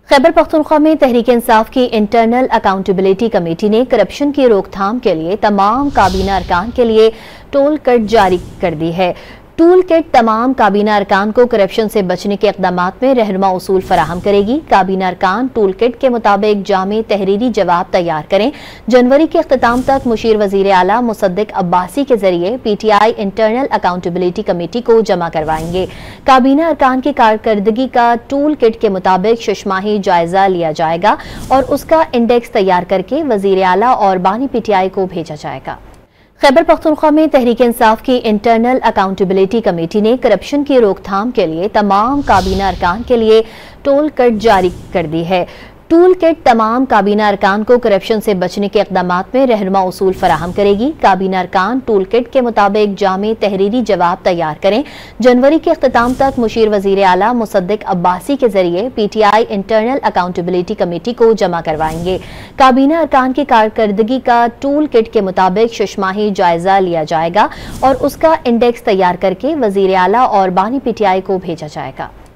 खैबर पख्तूनख्वा में तहरीक इंसाफ की internal accountability committee ने करप्शन की रोकथाम के लिए तमाम काबीना अरकान के लिए टोल किट जारी कर दी है। टूल किट तमाम काबीना अरकान को करप्शन से बचने के इक़दामात में रहनुमा उसूल फराहम करेगी। काबीना अरकान टूल किट के मुताबिक जामे तहरीरी जवाब तैयार करें। जनवरी के अख्ताम तक मुशीर वज़ीर आला मुसद्दिक अब्बासी के जरिए PTI इंटरनल अकाउंटेबिलिटी कमेटी को जमा करवाएंगे। काबीना अरकान की कारकर्दगी का टूल किट के मुताबिक शुशमाही जायजा लिया जाएगा और उसका इंडेक्स तैयार करके वज़ीर आला और बानी PTI को भेजा जाएगा। खैबर पख्तूनख्वा में तहरीक इंसाफ की इंटरनल अकाउंटेबिलिटी कमेटी ने करप्शन की रोकथाम के लिए तमाम काबीना अरकान के लिए टोल किट जारी कर दी है। टूल किट तमाम काबीना अरकान को करप्शन से बचने के इक़दामात में रहनुमा उसूल फराहम करेगी। काबीना अरकान टूल किट के मुताबिक जामे तहरीरी जवाब तैयार करें। जनवरी के अख्ताम तक मुशीर वज़ीर आला मुसद्दिक अब्बासी के जरिए PTI इंटरनल अकाउंटेबिलिटी कमेटी को जमा करवाएंगे। काबीना अरकान की कारकर्दगी का टूल किट के मुताबिक शुशमाही जायजा लिया जाएगा और उसका इंडेक्स तैयार करके वज़ीर आला और बानी PTI को भेजा जाएगा।